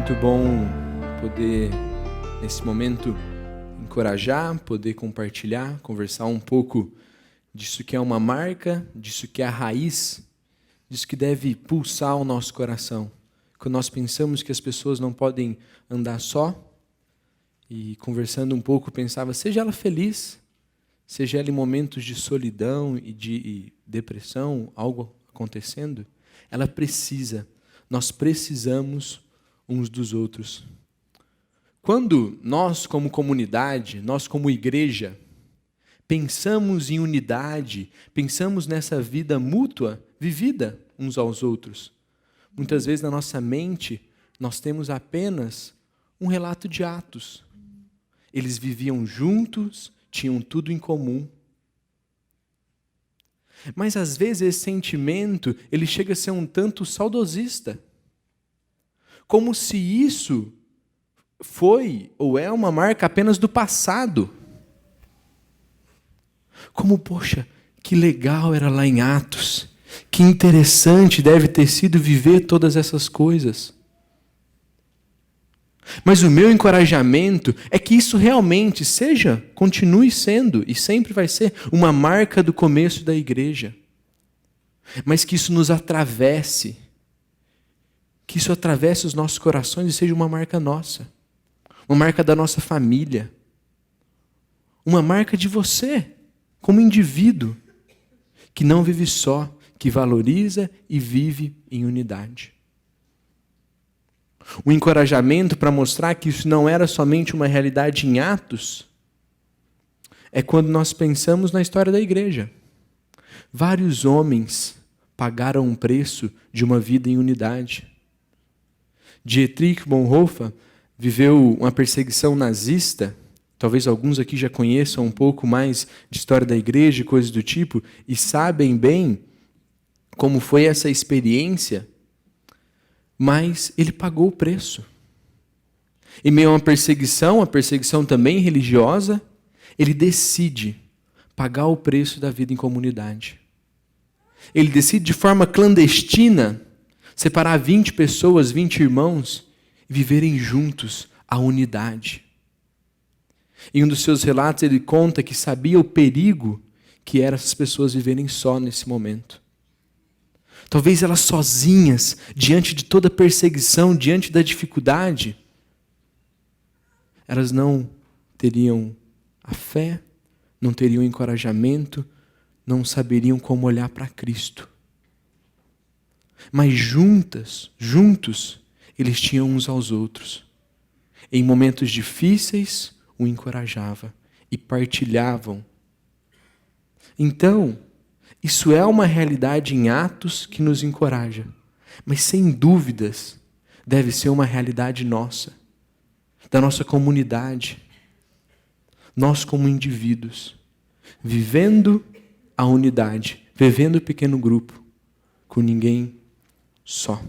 Muito bom poder, nesse momento, encorajar, poder compartilhar, conversar um pouco disso que é uma marca, disso que é a raiz, disso que deve pulsar o nosso coração. Quando nós pensamos que as pessoas não podem andar só, e conversando um pouco, pensava, seja ela feliz, seja ela em momentos de solidão e de depressão, algo acontecendo, ela precisa, nós precisamos uns dos outros. Quando nós, como comunidade, nós como igreja, pensamos em unidade, pensamos nessa vida mútua, vivida uns aos outros, muitas vezes na nossa mente nós temos apenas um relato de Atos. Eles viviam juntos, tinham tudo em comum. Mas às vezes esse sentimento, ele chega a ser um tanto saudosista. Como se isso foi ou é uma marca apenas do passado. Como, poxa, que legal era lá em Atos. Que interessante deve ter sido viver todas essas coisas. Mas o meu encorajamento é que isso realmente continue sendo, e sempre vai ser, uma marca do começo da igreja. Mas que isso nos atravesse, que isso atravesse os nossos corações e seja uma marca nossa, uma marca da nossa família, uma marca de você, como indivíduo, que não vive só, que valoriza e vive em unidade. O encorajamento para mostrar que isso não era somente uma realidade em Atos é quando nós pensamos na história da igreja. Vários homens pagaram um preço de uma vida em unidade. Dietrich Bonhoeffer viveu uma perseguição nazista. Talvez alguns aqui já conheçam um pouco mais de história da igreja e coisas do tipo, e sabem bem como foi essa experiência. Mas ele pagou o preço. Em meio a uma perseguição também religiosa, ele decide pagar o preço da vida em comunidade. Ele decide de forma clandestina separar 20 pessoas, 20 irmãos, e viverem juntos a unidade. Em um dos seus relatos ele conta que sabia o perigo que era essas pessoas viverem só nesse momento. Talvez elas sozinhas, diante de toda perseguição, diante da dificuldade, elas não teriam a fé, não teriam encorajamento, não saberiam como olhar para Cristo. Mas juntos, eles tinham uns aos outros. Em momentos difíceis, o encorajava e partilhavam. Então, isso é uma realidade em Atos que nos encoraja, mas sem dúvidas deve ser uma realidade nossa, da nossa comunidade, nós como indivíduos, vivendo a unidade, vivendo o pequeno grupo, com ninguém só.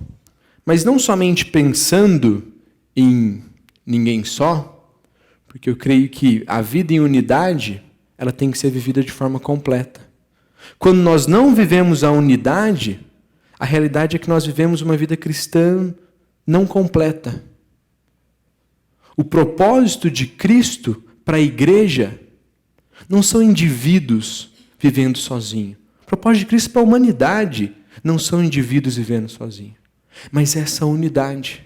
Mas não somente pensando em ninguém só, porque eu creio que a vida em unidade, ela tem que ser vivida de forma completa. Quando nós não vivemos a unidade, a realidade é que nós vivemos uma vida cristã não completa. O propósito de Cristo para a igreja não são indivíduos vivendo sozinhos. O propósito de Cristo para a humanidade não são indivíduos vivendo sozinhos, mas essa unidade.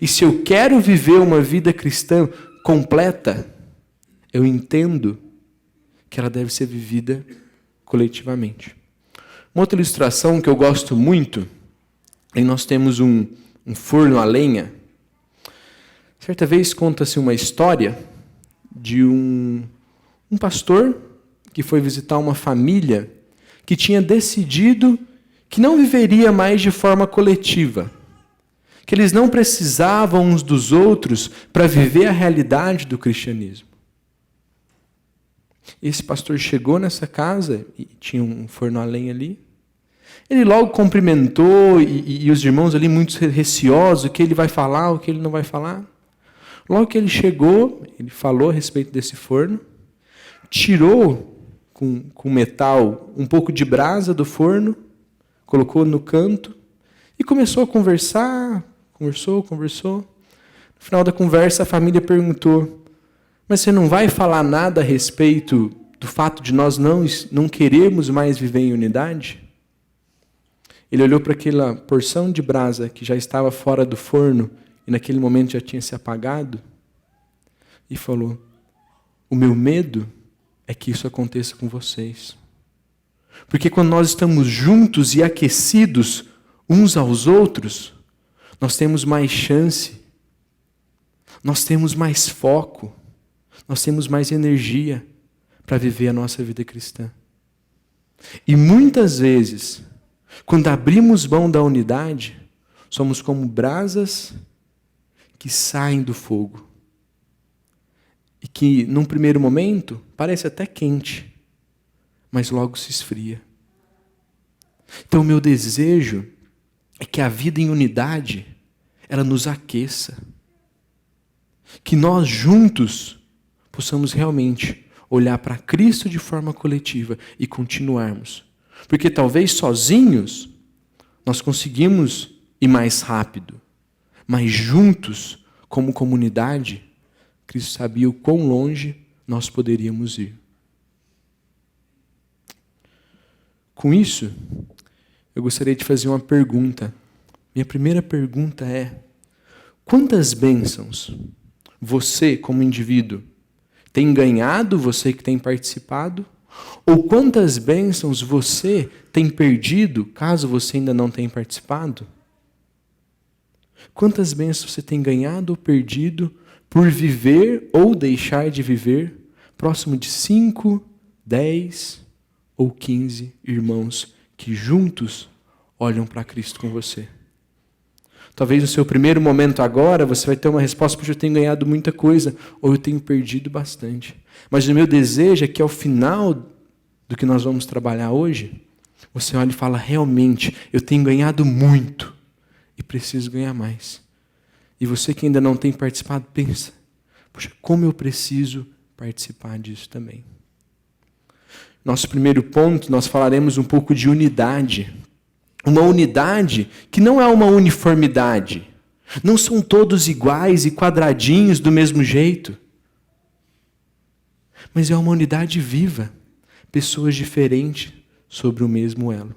E se eu quero viver uma vida cristã completa, eu entendo que ela deve ser vivida coletivamente. Uma outra ilustração que eu gosto muito, é nós temos um forno a lenha. Certa vez conta-se uma história de um pastor que foi visitar uma família que tinha decidido que não viveria mais de forma coletiva, que eles não precisavam uns dos outros para viver a realidade do cristianismo. Esse pastor chegou nessa casa, e tinha um forno a lenha ali. Ele logo cumprimentou, e os irmãos ali muito receosos, o que ele vai falar, o que ele não vai falar. Logo que ele chegou, ele falou a respeito desse forno, tirou com metal um pouco de brasa do forno, colocou no canto, e começou a conversar, conversou. No final da conversa, a família perguntou: mas você não vai falar nada a respeito do fato de nós não queremos mais viver em unidade? Ele olhou para aquela porção de brasa que já estava fora do forno e naquele momento já tinha se apagado e falou: o meu medo é que isso aconteça com vocês. Porque quando nós estamos juntos e aquecidos uns aos outros, nós temos mais chance, nós temos mais foco, nós temos mais energia para viver a nossa vida cristã. E muitas vezes, quando abrimos mão da unidade, somos como brasas que saem do fogo. E que, num primeiro momento, parece até quente, mas logo se esfria. Então, o meu desejo é que a vida em unidade, ela nos aqueça. Que nós juntos possamos realmente olhar para Cristo de forma coletiva e continuarmos. Porque talvez sozinhos nós conseguimos ir mais rápido, mas juntos, como comunidade, Cristo sabia o quão longe nós poderíamos ir. Com isso, eu gostaria de fazer uma pergunta. Minha primeira pergunta é: quantas bênçãos você, como indivíduo, tem ganhado, você que tem participado? Ou quantas bênçãos você tem perdido, caso você ainda não tenha participado? Quantas bênçãos você tem ganhado ou perdido por viver ou deixar de viver próximo de 5, 10 ou 15 irmãos que juntos olham para Cristo com você? Talvez no seu primeiro momento agora, você vai ter uma resposta: porque eu tenho ganhado muita coisa, ou eu tenho perdido bastante. Mas o meu desejo é que ao final do que nós vamos trabalhar hoje, você olhe e fala: realmente, eu tenho ganhado muito e preciso ganhar mais. E você que ainda não tem participado, pensa: poxa, como eu preciso participar disso também. Nosso primeiro ponto, nós falaremos um pouco de unidade. Uma unidade que não é uma uniformidade. Não são todos iguais e quadradinhos do mesmo jeito. Mas é uma unidade viva. Pessoas diferentes sobre o mesmo elo.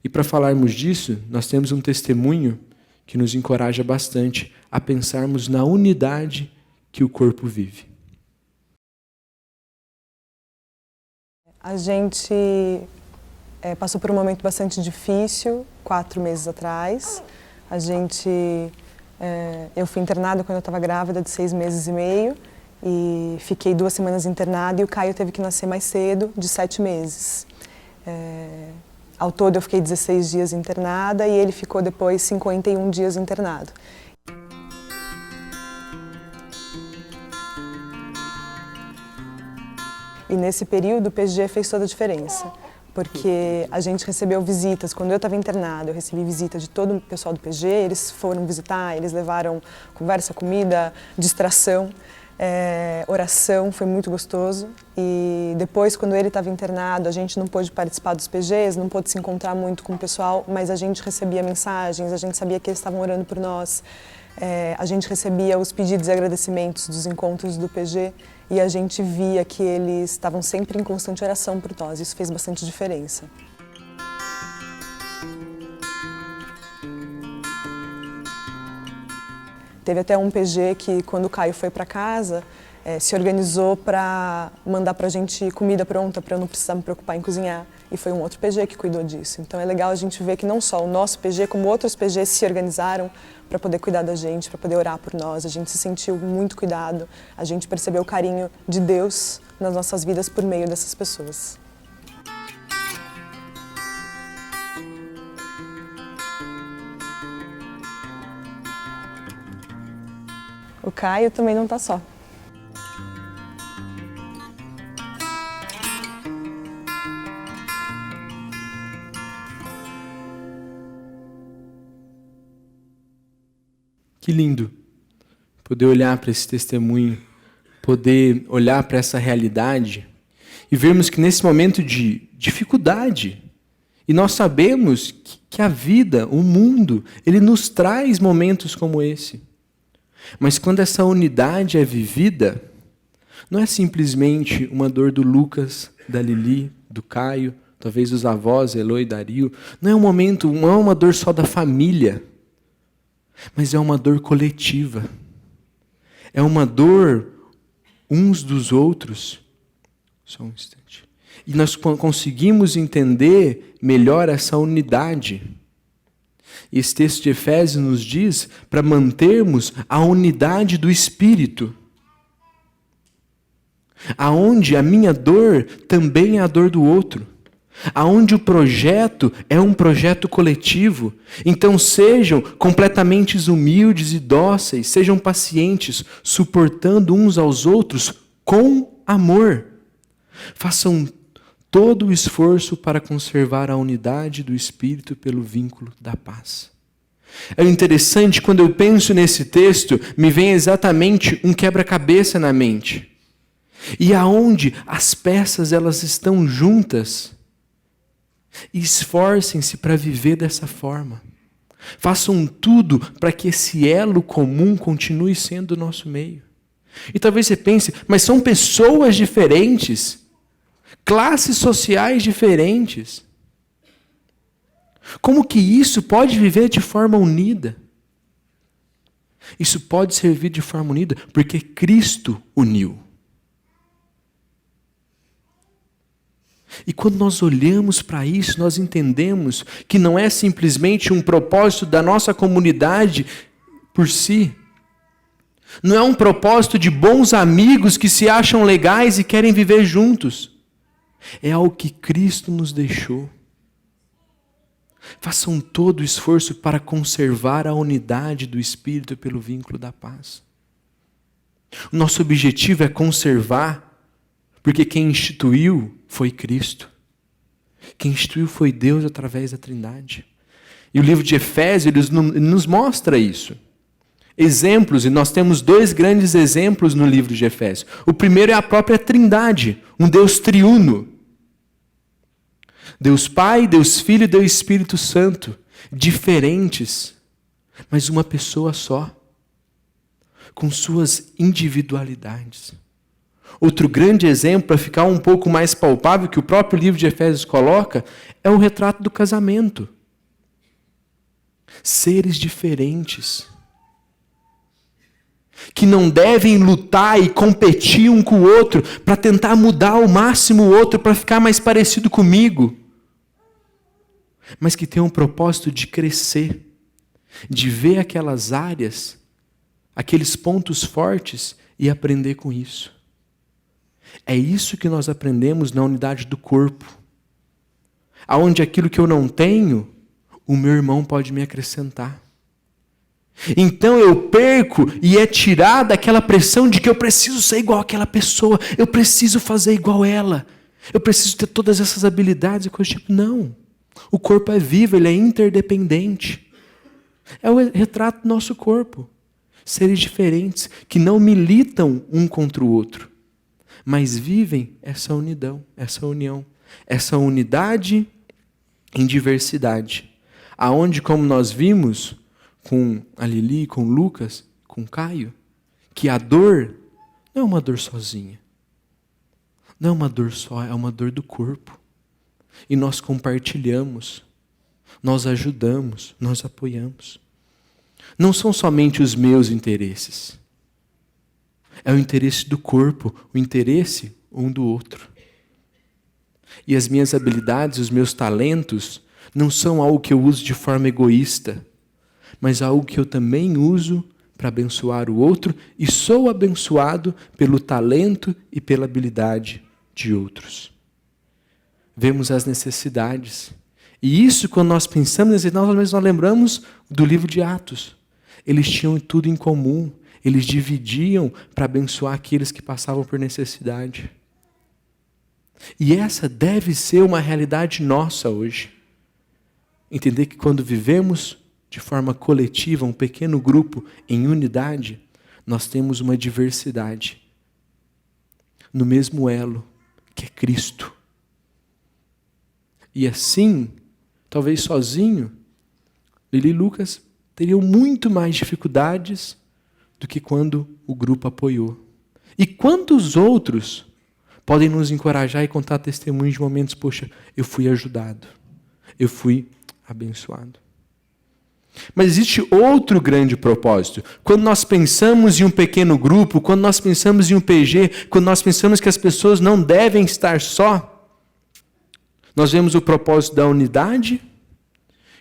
E para falarmos disso, nós temos um testemunho que nos encoraja bastante a pensarmos na unidade que o corpo vive. A gente passou por um momento bastante difícil 4 meses atrás. Eu fui internada quando eu estava grávida de 6 meses e meio e fiquei 2 semanas internada, e o Caio teve que nascer mais cedo, de 7 meses. Ao todo eu fiquei 16 dias internada e ele ficou depois 51 dias internado. E nesse período o PG fez toda a diferença, porque a gente recebeu visitas. Quando eu estava internada, eu recebi visita de todo o pessoal do PG, eles foram visitar, eles levaram conversa, comida, distração, oração, foi muito gostoso. E depois, quando ele estava internado, a gente não pôde participar dos PGs, não pôde se encontrar muito com o pessoal, mas a gente recebia mensagens, a gente sabia que eles estavam orando por nós. A gente recebia os pedidos e agradecimentos dos encontros do PG e a gente via que eles estavam sempre em constante oração por nós. Isso fez bastante diferença. Teve até um PG que, quando o Caio foi para casa, se organizou para mandar para a gente comida pronta, para eu não precisar me preocupar em cozinhar. E foi um outro PG que cuidou disso. Então é legal a gente ver que não só o nosso PG, como outros PGs se organizaram para poder cuidar da gente, para poder orar por nós. A gente se sentiu muito cuidado, a gente percebeu o carinho de Deus nas nossas vidas por meio dessas pessoas. O Caio também não está só. Que lindo poder olhar para esse testemunho, poder olhar para essa realidade e vermos que nesse momento de dificuldade, e nós sabemos que a vida, o mundo, ele nos traz momentos como esse. Mas quando essa unidade é vivida, não é simplesmente uma dor do Lucas, da Lili, do Caio, talvez dos avós, Elô e Dario. Não é um momento, não é uma dor só da família, mas é uma dor coletiva. É uma dor uns dos outros. Só um instante. E nós conseguimos entender melhor essa unidade. E esse texto de Efésios nos diz para mantermos a unidade do Espírito. Aonde a minha dor também é a dor do outro. Aonde o projeto é um projeto coletivo. Então sejam completamente humildes e dóceis, sejam pacientes, suportando uns aos outros com amor. Façam todo o esforço para conservar a unidade do Espírito pelo vínculo da paz. É interessante, quando eu penso nesse texto, me vem exatamente um quebra-cabeça na mente. E aonde as peças elas estão juntas, e esforcem-se para viver dessa forma. Façam tudo para que esse elo comum continue sendo o nosso meio. E talvez você pense, mas são pessoas diferentes, classes sociais diferentes. Como que isso pode viver de forma unida? Isso pode servir de forma unida porque Cristo uniu. E quando nós olhamos para isso, nós entendemos que não é simplesmente um propósito da nossa comunidade por si. Não é um propósito de bons amigos que se acham legais e querem viver juntos. É algo que Cristo nos deixou. Façam todo o esforço para conservar a unidade do Espírito pelo vínculo da paz. O nosso objetivo é conservar, porque quem instituiu foi Cristo. Quem instituiu foi Deus através da Trindade. E o livro de Efésios nos mostra isso. Exemplos, e nós temos 2 grandes exemplos no livro de Efésios. O primeiro é a própria Trindade, um Deus triuno. Deus Pai, Deus Filho e Deus Espírito Santo, diferentes, mas uma pessoa só, com suas individualidades. Outro grande exemplo, para ficar um pouco mais palpável, que o próprio livro de Efésios coloca, é o retrato do casamento. Seres diferentes, que não devem lutar e competir um com o outro para tentar mudar ao máximo o outro para ficar mais parecido comigo, mas que tem um propósito de crescer, de ver aquelas áreas, aqueles pontos fortes e aprender com isso. É isso que nós aprendemos na unidade do corpo, aonde aquilo que eu não tenho, o meu irmão pode me acrescentar. Então eu perco e é tirada aquela pressão de que eu preciso ser igual àquela pessoa, eu preciso fazer igual ela, eu preciso ter todas essas habilidades e coisas tipo. Não, o corpo é vivo, ele é interdependente. É o retrato do nosso corpo. Seres diferentes que não militam um contra o outro, mas vivem essa união, essa unidade em diversidade. Aonde, como nós vimos com a Lili, com o Lucas, com o Caio, que a dor não é uma dor sozinha. Não é uma dor só, é uma dor do corpo. E nós compartilhamos, nós ajudamos, nós apoiamos. Não são somente os meus interesses. É o interesse do corpo, o interesse um do outro. E as minhas habilidades, os meus talentos, não são algo que eu uso de forma egoísta, mas algo que eu também uso para abençoar o outro e sou abençoado pelo talento e pela habilidade de outros. Vemos as necessidades. E isso, quando nós pensamos, nós lembramos do livro de Atos. Eles tinham tudo em comum. Eles dividiam para abençoar aqueles que passavam por necessidade. E essa deve ser uma realidade nossa hoje. Entender que quando vivemos de forma coletiva, um pequeno grupo em unidade, nós temos uma diversidade no mesmo elo, que é Cristo. E assim, talvez sozinho, Lili e Lucas teriam muito mais dificuldades do que quando o grupo apoiou. E quantos outros podem nos encorajar e contar testemunhos de momentos, poxa, eu fui ajudado, eu fui abençoado. Mas existe outro grande propósito. Quando nós pensamos em um pequeno grupo, quando nós pensamos em um PG, quando nós pensamos que as pessoas não devem estar só, nós vemos o propósito da unidade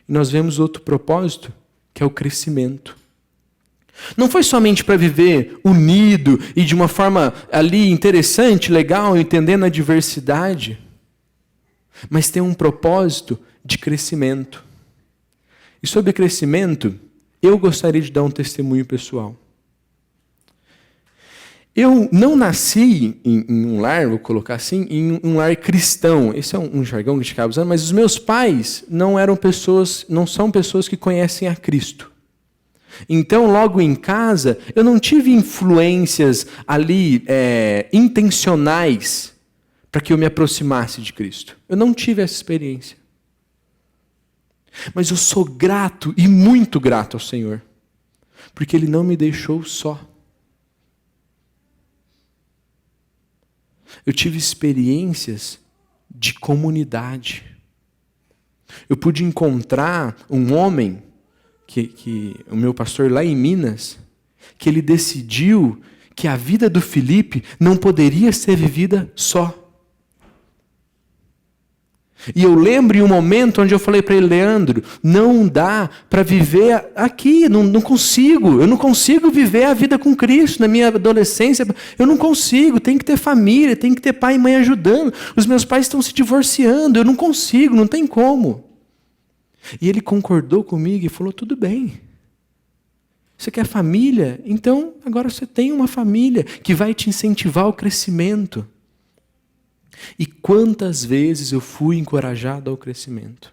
e nós vemos outro propósito, que é o crescimento. Não foi somente para viver unido e de uma forma ali interessante, legal, entendendo a diversidade, mas tem um propósito de crescimento. E sobre crescimento, eu gostaria de dar um testemunho pessoal. Eu não nasci em um lar, vou colocar assim, em um lar cristão. Esse é um jargão que a gente acaba usando, mas os meus pais não são pessoas que conhecem a Cristo. Então, logo em casa, eu não tive influências ali intencionais para que eu me aproximasse de Cristo. Eu não tive essa experiência. Mas eu sou grato e muito grato ao Senhor, porque Ele não me deixou só. Eu tive experiências de comunidade. Eu pude encontrar um homem, que o meu pastor lá em Minas, que ele decidiu que a vida do Felipe não poderia ser vivida só. E eu lembro em um momento onde eu falei para ele, Leandro, não dá para viver aqui, eu não consigo viver a vida com Cristo na minha adolescência, eu não consigo, tem que ter família, tem que ter pai e mãe ajudando, os meus pais estão se divorciando, eu não consigo, não tem como. E ele concordou comigo e falou, tudo bem, você quer família? Então agora você tem uma família que vai te incentivar ao crescimento. E quantas vezes eu fui encorajado ao crescimento?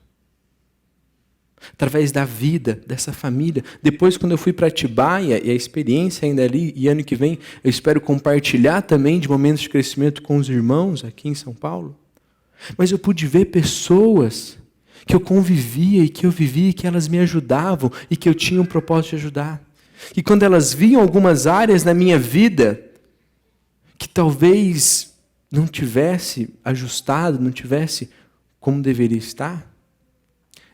Através da vida dessa família. Depois, quando eu fui para Atibaia, e a experiência ainda ali, e ano que vem, eu espero compartilhar também de momentos de crescimento com os irmãos aqui em São Paulo. Mas eu pude ver pessoas que eu convivia e que eu vivia, e que elas me ajudavam e que eu tinha um propósito de ajudar. E quando elas viam algumas áreas na minha vida que talvez não tivesse ajustado, não tivesse como deveria estar,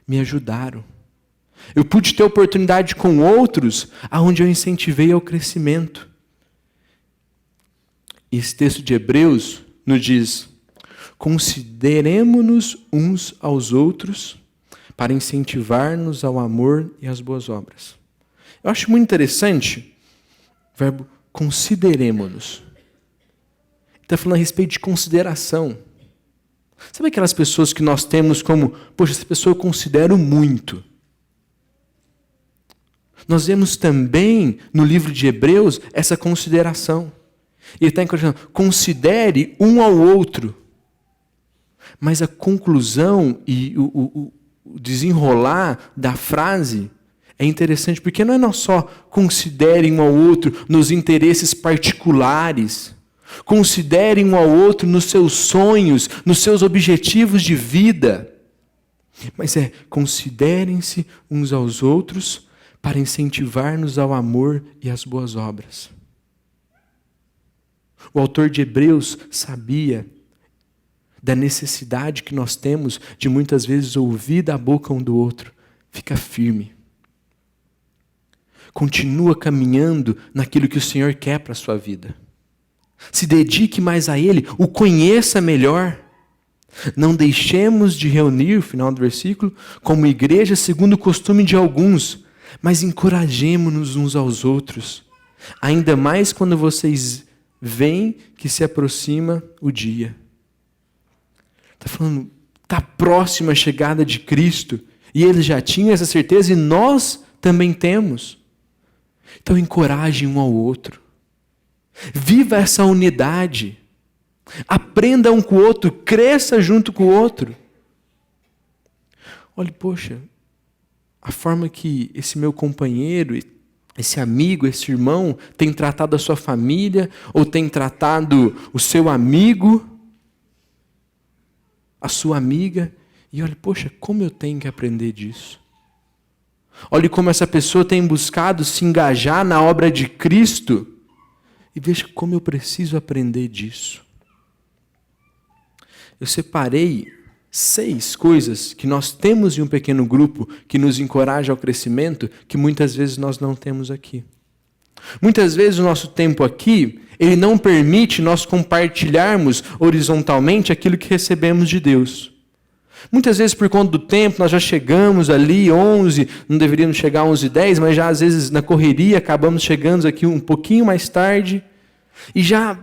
me ajudaram. Eu pude ter oportunidade com outros, aonde eu incentivei ao crescimento. E esse texto de Hebreus nos diz, consideremo-nos uns aos outros para incentivar-nos ao amor e às boas obras. Eu acho muito interessante o verbo consideremo-nos. Está falando a respeito de consideração. Sabe aquelas pessoas que nós temos como, poxa, essa pessoa eu considero muito. Nós vemos também no livro de Hebreus essa consideração. Ele está encorajando, considere um ao outro. Mas a conclusão e o desenrolar da frase é interessante, porque não é só considerem um ao outro nos interesses particulares. Considerem um ao outro nos seus sonhos, nos seus objetivos de vida. Mas considerem-se uns aos outros para incentivar-nos ao amor e às boas obras. O autor de Hebreus sabia da necessidade que nós temos de muitas vezes ouvir da boca um do outro. Fica firme. Continua caminhando naquilo que o Senhor quer para a sua vida. Se dedique mais a Ele, o conheça melhor. Não deixemos de reunir, final do versículo, como igreja segundo o costume de alguns, mas encorajemo-nos uns aos outros, ainda mais quando vocês veem que se aproxima o dia. Está falando, está próxima a chegada de Cristo, e eles já tinham essa certeza e nós também temos. Então encorajem um ao outro. Viva essa unidade. Aprenda um com o outro, cresça junto com o outro. Olhe, poxa, a forma que esse meu companheiro, esse amigo, esse irmão tem tratado a sua família, ou tem tratado o seu amigo, a sua amiga, e olhe, poxa, como eu tenho que aprender disso. Olhe como essa pessoa tem buscado se engajar na obra de Cristo e veja como eu preciso aprender disso. Eu separei 6 coisas que nós temos em um pequeno grupo que nos encoraja ao crescimento que muitas vezes nós não temos aqui. Muitas vezes o nosso tempo aqui, ele não permite nós compartilharmos horizontalmente aquilo que recebemos de Deus. Muitas vezes por conta do tempo nós já chegamos ali 11, não deveríamos chegar 11h10, mas já às vezes na correria acabamos chegando aqui um pouquinho mais tarde e já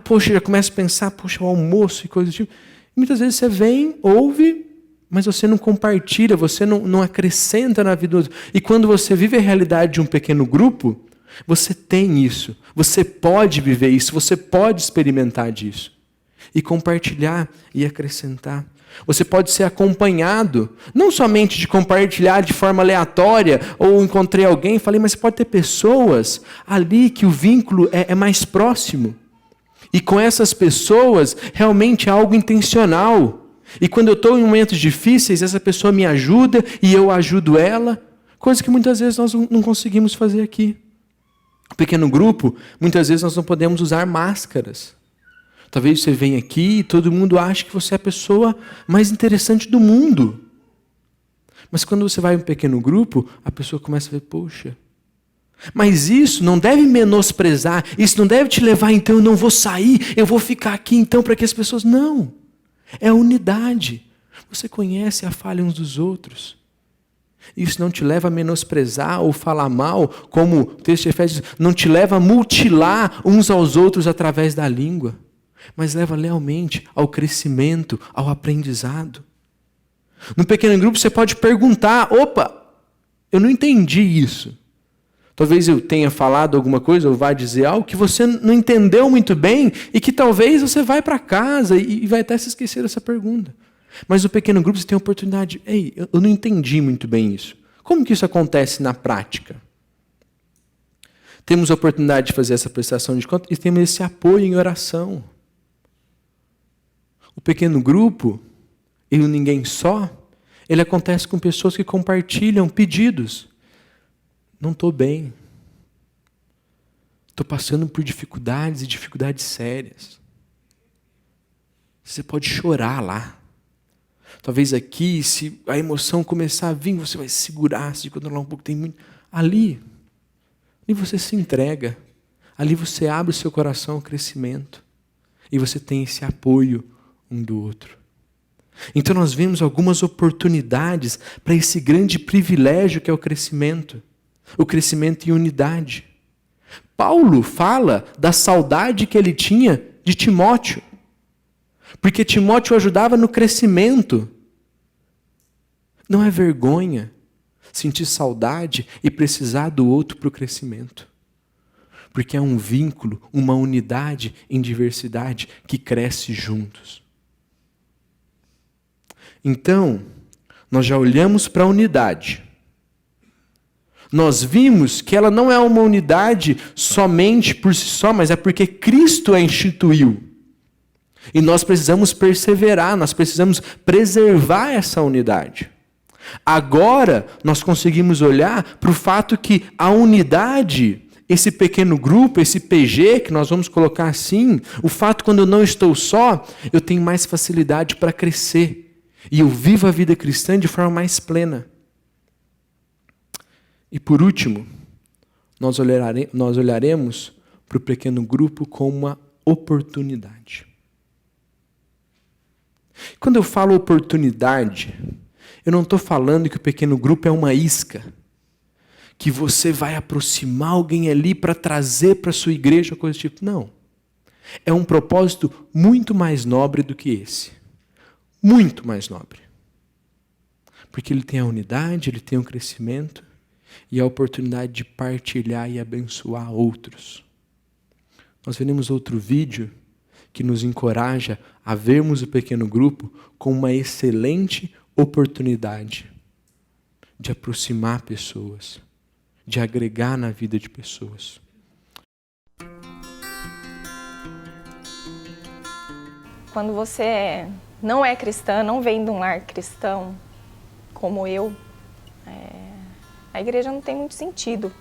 começa a pensar, o almoço e coisas do tipo. E muitas vezes você vem, ouve, mas você não compartilha, você não acrescenta na vida do outro. E quando você vive a realidade de um pequeno grupo, você tem isso, você pode viver isso, você pode experimentar disso. E compartilhar e acrescentar. Você pode ser acompanhado, não somente de compartilhar de forma aleatória, ou encontrei alguém e falei, mas você pode ter pessoas ali que o vínculo é mais próximo. E com essas pessoas, realmente é algo intencional. E quando eu estou em momentos difíceis, essa pessoa me ajuda e eu ajudo ela. Coisa que muitas vezes nós não conseguimos fazer aqui. Pequeno grupo, muitas vezes nós não podemos usar máscaras. Talvez você venha aqui e todo mundo acha que você é a pessoa mais interessante do mundo. Mas quando você vai em um pequeno grupo, a pessoa começa a ver, poxa. Mas isso não deve menosprezar, isso não deve te levar, então eu não vou sair, eu vou ficar aqui então para que as pessoas... Não, é a unidade. Você conhece a falha uns dos outros. Isso não te leva a menosprezar ou falar mal, como o texto de Efésios, não te leva a mutilar uns aos outros através da língua, mas leva realmente ao crescimento, ao aprendizado. No pequeno grupo você pode perguntar, opa, eu não entendi isso. Talvez eu tenha falado alguma coisa ou vá dizer algo que você não entendeu muito bem e que talvez você vai para casa e vai até se esquecer dessa pergunta. Mas no pequeno grupo você tem a oportunidade, ei, eu não entendi muito bem isso. Como que isso acontece na prática? Temos a oportunidade de fazer essa prestação de contas e temos esse apoio em oração. O pequeno grupo, e o ninguém só, ele acontece com pessoas que compartilham pedidos. Não estou bem. Estou passando por dificuldades e dificuldades sérias. Você pode chorar lá. Talvez aqui, se a emoção começar a vir, você vai segurar, se controlar um pouco. Tem muito. Ali você se entrega. Ali você abre o seu coração ao crescimento. E você tem esse apoio um do outro. Então nós vemos algumas oportunidades para esse grande privilégio que é o crescimento. O crescimento em unidade. Paulo fala da saudade que ele tinha de Timóteo. Porque Timóteo ajudava no crescimento. Não é vergonha sentir saudade e precisar do outro para o crescimento. Porque é um vínculo, uma unidade em diversidade que cresce juntos. Então, nós já olhamos para a unidade. Nós vimos que ela não é uma unidade somente por si só, mas é porque Cristo a instituiu. E nós precisamos perseverar, nós precisamos preservar essa unidade. Agora, nós conseguimos olhar para o fato que a unidade, esse pequeno grupo, esse PG, que nós vamos colocar assim, o fato quando eu não estou só, eu tenho mais facilidade para crescer. E eu vivo a vida cristã de forma mais plena. E por último, nós olharemos para o pequeno grupo como uma oportunidade. Quando eu falo oportunidade, eu não estou falando que o pequeno grupo é uma isca, que você vai aproximar alguém ali para trazer para a sua igreja, coisa do tipo. Não. É um propósito muito mais nobre do que esse. Muito mais nobre. Porque ele tem a unidade, ele tem o crescimento e a oportunidade de partilhar e abençoar outros. Nós veremos outro vídeo que nos encoraja a vermos o pequeno grupo como uma excelente oportunidade de aproximar pessoas, de agregar na vida de pessoas. Quando você não é cristã, não vem de um lar cristão, como eu, a igreja não tem muito sentido.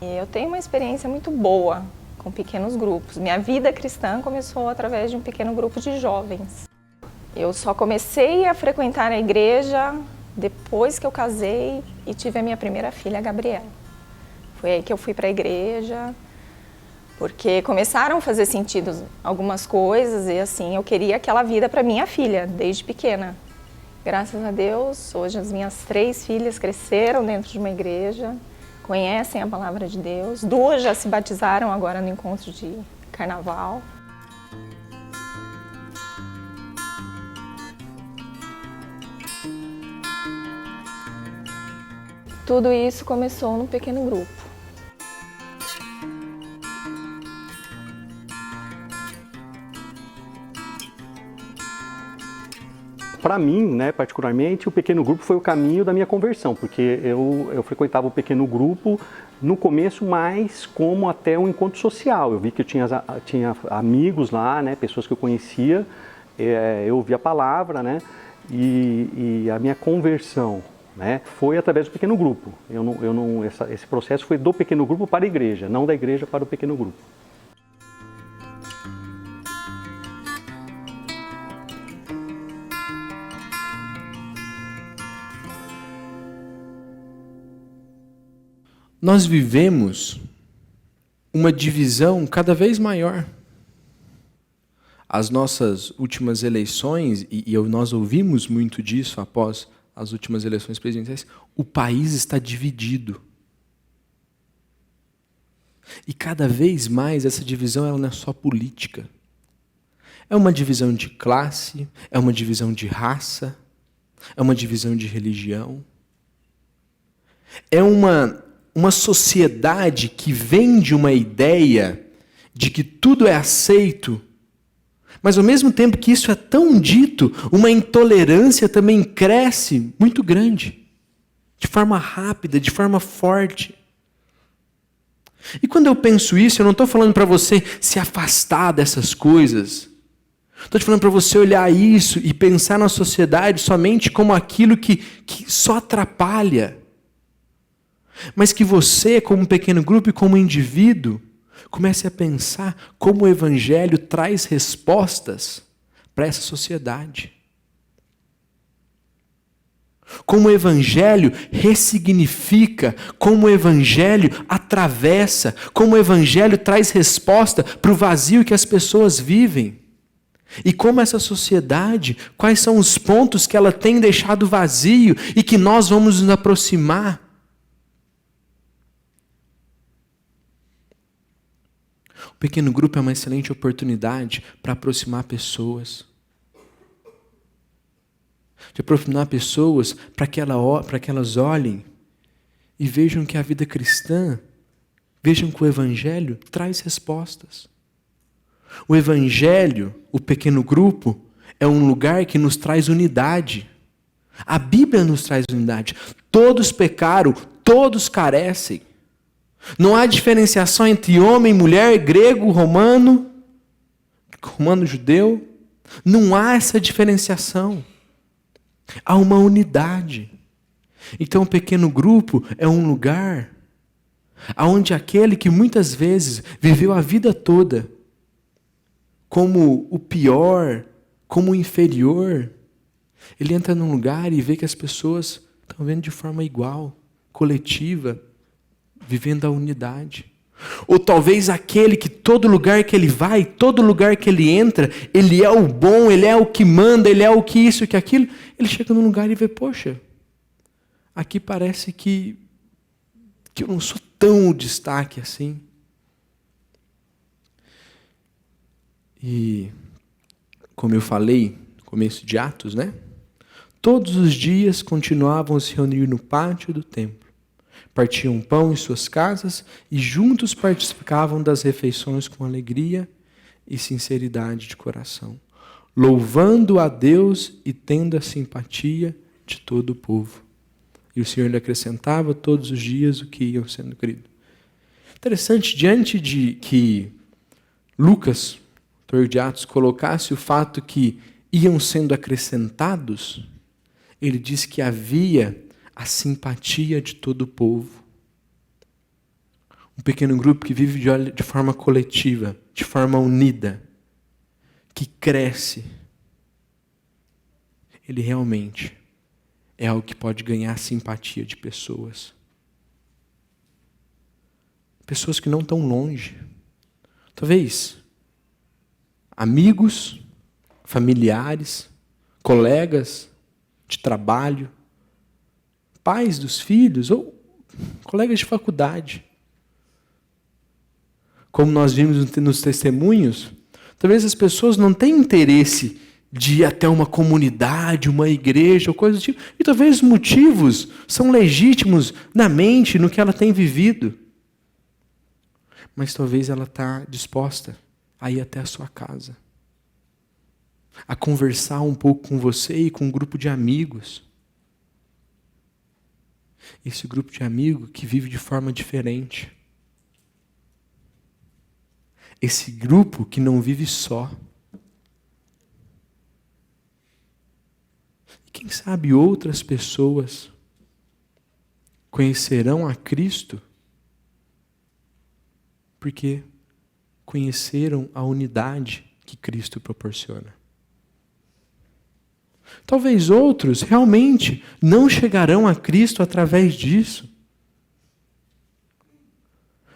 E eu tenho uma experiência muito boa com pequenos grupos. Minha vida cristã começou através de um pequeno grupo de jovens. Eu só comecei a frequentar a igreja depois que eu casei e tive a minha primeira filha, a Gabriela. Foi aí que eu fui para a igreja, porque começaram a fazer sentido algumas coisas e assim, eu queria aquela vida para minha filha, desde pequena. Graças a Deus, hoje as minhas 3 filhas cresceram dentro de uma igreja, conhecem a palavra de Deus, 2 já se batizaram agora no encontro de carnaval. Tudo isso começou num pequeno grupo. Para mim, né, particularmente, o pequeno grupo foi o caminho da minha conversão, porque eu frequentava o pequeno grupo no começo mais como até um encontro social. Eu vi que eu tinha amigos lá, né, pessoas que eu conhecia, eu ouvi a palavra, né, e a minha conversão, né, foi através do pequeno grupo. Esse processo foi do pequeno grupo para a igreja, não da igreja para o pequeno grupo. Nós vivemos uma divisão cada vez maior. As nossas últimas eleições, e nós ouvimos muito disso após as últimas eleições presidenciais, o país está dividido. E cada vez mais essa divisão ela não é só política. É uma divisão de classe, é uma divisão de raça, é uma divisão de religião. É uma sociedade que vende uma ideia de que tudo é aceito, mas ao mesmo tempo que isso é tão dito, uma intolerância também cresce muito grande, de forma rápida, de forma forte. E quando eu penso isso, eu não estou falando para você se afastar dessas coisas. Estou te falando para você olhar isso e pensar na sociedade somente como aquilo que só atrapalha. Mas que você, como um pequeno grupo e como indivíduo, comece a pensar como o Evangelho traz respostas para essa sociedade. Como o Evangelho ressignifica, como o Evangelho atravessa, como o Evangelho traz resposta para o vazio que as pessoas vivem. E como essa sociedade, quais são os pontos que ela tem deixado vazio e que nós vamos nos aproximar. O pequeno grupo é uma excelente oportunidade para aproximar pessoas. De aproximar pessoas para que elas olhem e vejam que a vida cristã, vejam que o Evangelho traz respostas. O Evangelho, o pequeno grupo, é um lugar que nos traz unidade. A Bíblia nos traz unidade. Todos pecaram, todos carecem. Não há diferenciação entre homem, mulher, grego, romano, judeu. Não há essa diferenciação. Há uma unidade. Então, o pequeno grupo é um lugar onde aquele que muitas vezes viveu a vida toda como o pior, como o inferior, ele entra num lugar e vê que as pessoas estão vendo de forma igual, coletiva, vivendo a unidade. Ou talvez aquele que todo lugar que ele vai, todo lugar que ele entra, ele é o bom, ele é o que manda, ele é o que isso, que aquilo. Ele chega num lugar e vê, poxa, aqui parece que eu não sou tão destaque assim. E, como eu falei no começo de Atos, né? Todos os dias continuavam a se reunir no pátio do templo. Partiam pão em suas casas e juntos participavam das refeições com alegria e sinceridade de coração, louvando a Deus e tendo a simpatia de todo o povo. E o Senhor lhe acrescentava todos os dias o que iam sendo crido. Interessante, diante de que Lucas, autor de Atos, colocasse o fato que iam sendo acrescentados, ele diz que havia a simpatia de todo o povo. Um pequeno grupo que vive de forma coletiva, de forma unida, que cresce. Ele realmente é algo que pode ganhar a simpatia de pessoas. Pessoas que não estão longe. Talvez amigos, familiares, colegas de trabalho, pais dos filhos ou colegas de faculdade. Como nós vimos nos testemunhos, talvez as pessoas não tenham interesse de ir até uma comunidade, uma igreja, ou coisa do tipo. E talvez os motivos são legítimos na mente, no que ela tem vivido. Mas talvez ela está disposta a ir até a sua casa, a conversar um pouco com você e com um grupo de amigos. Esse grupo de amigos que vive de forma diferente. Esse grupo que não vive só. E quem sabe outras pessoas conhecerão a Cristo porque conheceram a unidade que Cristo proporciona. Talvez outros realmente não chegarão a Cristo através disso.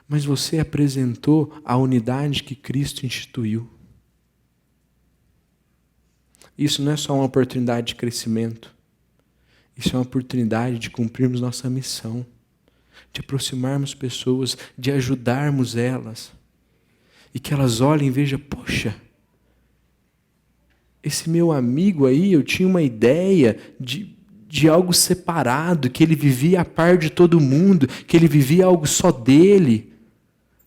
Mas você apresentou a unidade que Cristo instituiu. Isso não é só uma oportunidade de crescimento. Isso é uma oportunidade de cumprirmos nossa missão, de aproximarmos pessoas, de ajudarmos elas. E que elas olhem e vejam, poxa, esse meu amigo aí, eu tinha uma ideia de algo separado, que ele vivia a par de todo mundo, que ele vivia algo só dele.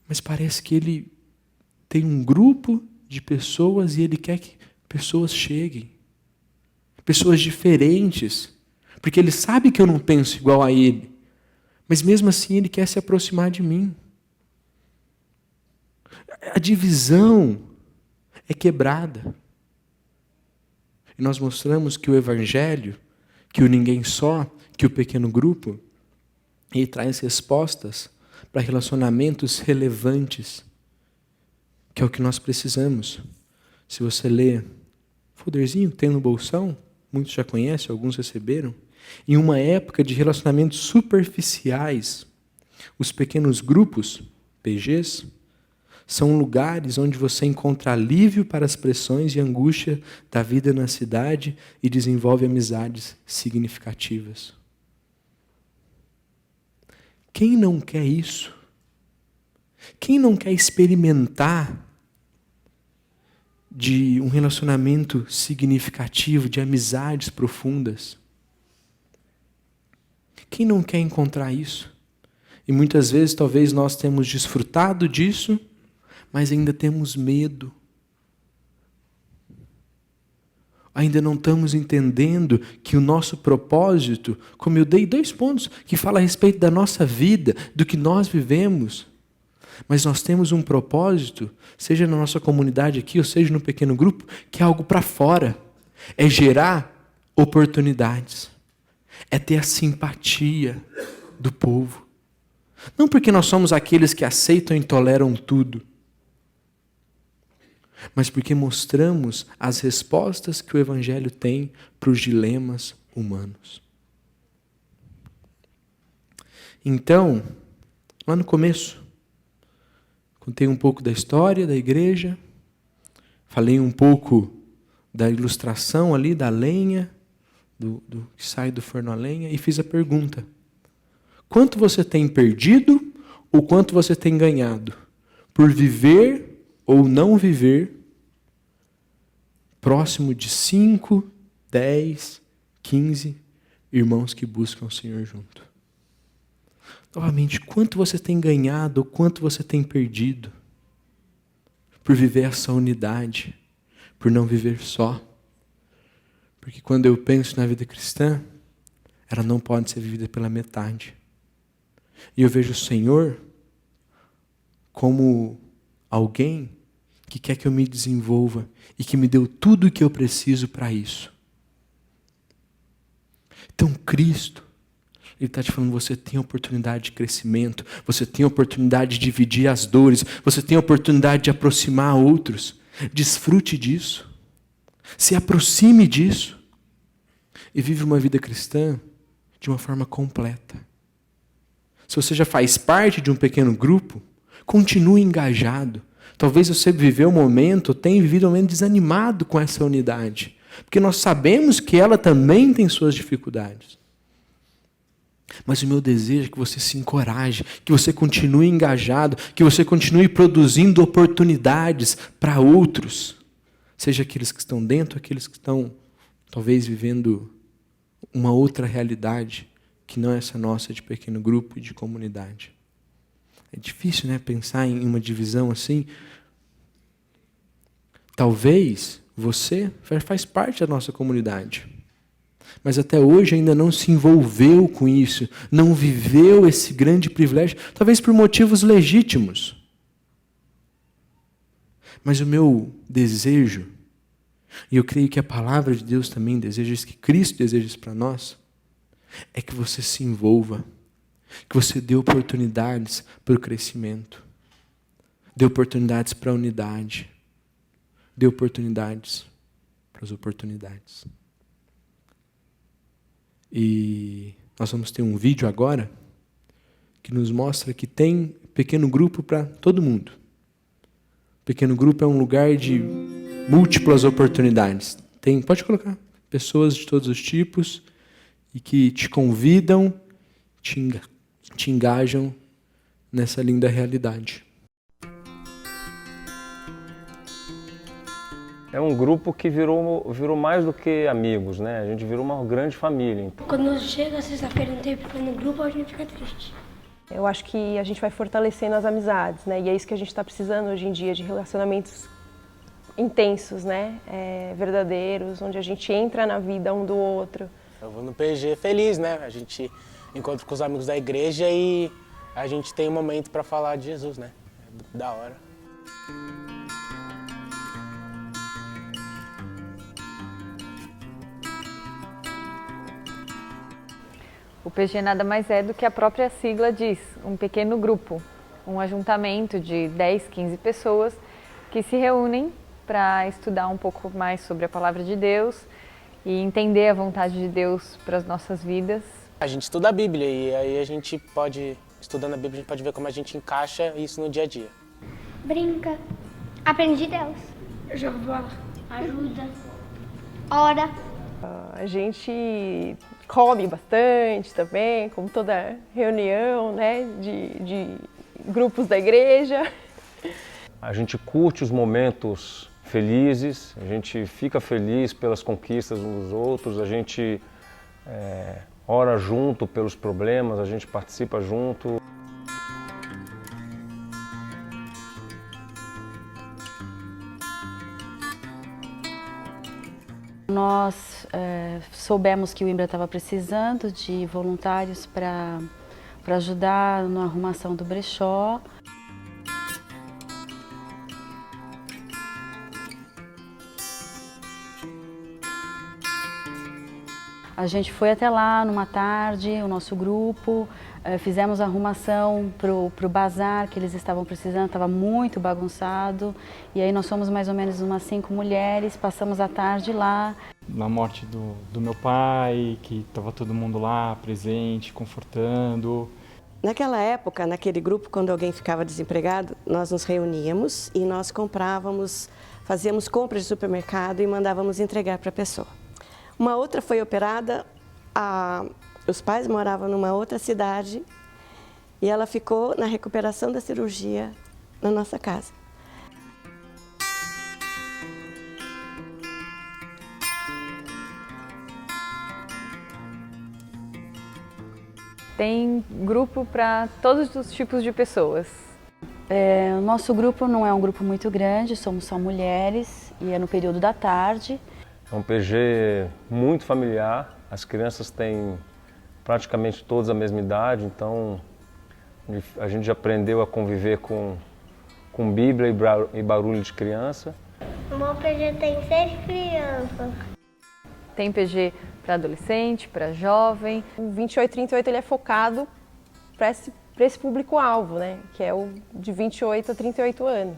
Mas parece que ele tem um grupo de pessoas e ele quer que pessoas cheguem. Pessoas diferentes. Porque ele sabe que eu não penso igual a ele. Mas mesmo assim ele quer se aproximar de mim. A divisão é quebrada. E nós mostramos que o Evangelho, que o ninguém só, que o pequeno grupo, ele traz respostas para relacionamentos relevantes, que é o que nós precisamos. Se você ler o folderzinho que tem no bolsão, muitos já conhecem, alguns receberam, em uma época de relacionamentos superficiais, os pequenos grupos, PGs, são lugares onde você encontra alívio para as pressões e angústia da vida na cidade e desenvolve amizades significativas. Quem não quer isso? Quem não quer experimentar de um relacionamento significativo, de amizades profundas? Quem não quer encontrar isso? E muitas vezes talvez nós temos desfrutado disso, mas ainda temos medo. Ainda não estamos entendendo que o nosso propósito, como eu dei 2 pontos, que fala a respeito da nossa vida, do que nós vivemos, mas nós temos um propósito, seja na nossa comunidade aqui, ou seja no pequeno grupo, que é algo para fora. É gerar oportunidades. É ter a simpatia do povo. Não porque nós somos aqueles que aceitam e toleram tudo, mas porque mostramos as respostas que o Evangelho tem para os dilemas humanos. Então, lá no começo, contei um pouco da história da igreja, falei um pouco da ilustração ali da lenha, do que sai do forno a lenha, e fiz a pergunta: quanto você tem perdido ou quanto você tem ganhado por viver ou não viver próximo de 5, 10, 15 irmãos que buscam o Senhor junto? Novamente, quanto você tem ganhado ou quanto você tem perdido por viver essa unidade, por não viver só? Porque quando eu penso na vida cristã, ela não pode ser vivida pela metade. E eu vejo o Senhor como alguém que quer que eu me desenvolva e que me deu tudo o que eu preciso para isso. Então Cristo, Ele está te falando, você tem oportunidade de crescimento, você tem oportunidade de dividir as dores, você tem oportunidade de aproximar outros. Desfrute disso. Se aproxime disso. E vive uma vida cristã de uma forma completa. Se você já faz parte de um pequeno grupo, continue engajado. Talvez você viveu um momento, tenha vivido um momento desanimado com essa unidade. Porque nós sabemos que ela também tem suas dificuldades. Mas o meu desejo é que você se encoraje, que você continue engajado, que você continue produzindo oportunidades para outros. Seja aqueles que estão dentro, aqueles que estão talvez vivendo uma outra realidade, que não é essa nossa de pequeno grupo e de comunidade. É difícil, né, pensar em uma divisão assim. Talvez você faz parte da nossa comunidade, mas até hoje ainda não se envolveu com isso, não viveu esse grande privilégio, talvez por motivos legítimos. Mas o meu desejo, e eu creio que a palavra de Deus também deseja isso, que Cristo deseja isso para nós, é que você se envolva, que você dê oportunidades para o crescimento, dê oportunidades para a unidade, dê oportunidades para as oportunidades. E nós vamos ter um vídeo agora que nos mostra que tem pequeno grupo para todo mundo. Pequeno grupo é um lugar de múltiplas oportunidades. Pode colocar pessoas de todos os tipos e que te convidam, te engajam nessa linda realidade. É um grupo que virou mais do que amigos, né? A gente virou uma grande família. Quando chega sexta-feira e não tem pequeno grupo, a gente fica triste. Eu acho que a gente vai fortalecendo as amizades, né? E é isso que a gente está precisando hoje em dia, de relacionamentos intensos, né? Verdadeiros, onde a gente entra na vida um do outro. Eu vou no PG feliz, né? A gente encontra com os amigos da igreja e a gente tem um momento para falar de Jesus, né? É da hora. O PG nada mais é do que a própria sigla diz, um pequeno grupo, um ajuntamento de 10, 15 pessoas que se reúnem para estudar um pouco mais sobre a palavra de Deus e entender a vontade de Deus para as nossas vidas. A gente estuda a Bíblia e aí a gente pode, estudando a Bíblia, a gente pode ver como a gente encaixa isso no dia a dia. Brinca, aprende de Deus, joga bola, ajuda, ora. A gente come bastante também, como toda reunião, né, de grupos da igreja. A gente curte os momentos felizes, a gente fica feliz pelas conquistas uns dos outros, a gente ora junto pelos problemas, a gente participa junto. Nós soubemos que o Imbra estava precisando de voluntários para ajudar na arrumação do brechó. A gente foi até lá numa tarde, o nosso grupo, fizemos a arrumação para o bazar que eles estavam precisando, estava muito bagunçado. E aí nós fomos mais ou menos umas 5 mulheres, passamos a tarde lá. Na morte do meu pai, que estava todo mundo lá presente, confortando. Naquela época, naquele grupo, quando alguém ficava desempregado, nós nos reuníamos e nós fazíamos compras de supermercado e mandávamos entregar para a pessoa. Uma outra foi operada, os pais moravam numa outra cidade e ela ficou na recuperação da cirurgia na nossa casa. Tem grupo para todos os tipos de pessoas. O nosso grupo não é um grupo muito grande, somos só mulheres e é no período da tarde. É um PG muito familiar, as crianças têm praticamente todas a mesma idade, então a gente já aprendeu a conviver com Bíblia e barulho de criança. O meu PG tem 6 crianças. Tem PG para adolescente, para jovem. O 2838 ele é focado para esse público-alvo, né? Que é o de 28 a 38 anos.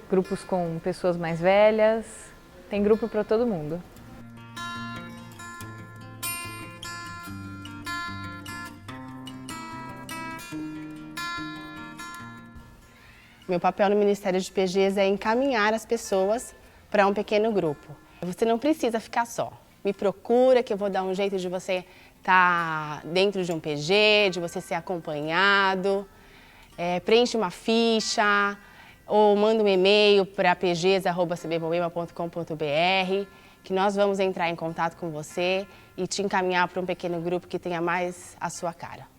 Grupos com pessoas mais velhas, tem grupo para todo mundo. Meu papel no Ministério de PGs é encaminhar as pessoas para um pequeno grupo. Você não precisa ficar só. Me procura que eu vou dar um jeito de você estar dentro de um PG, de você ser acompanhado. Preenche uma ficha ou manda um e-mail para pgs@cbmoema.com.br que nós vamos entrar em contato com você e te encaminhar para um pequeno grupo que tenha mais a sua cara.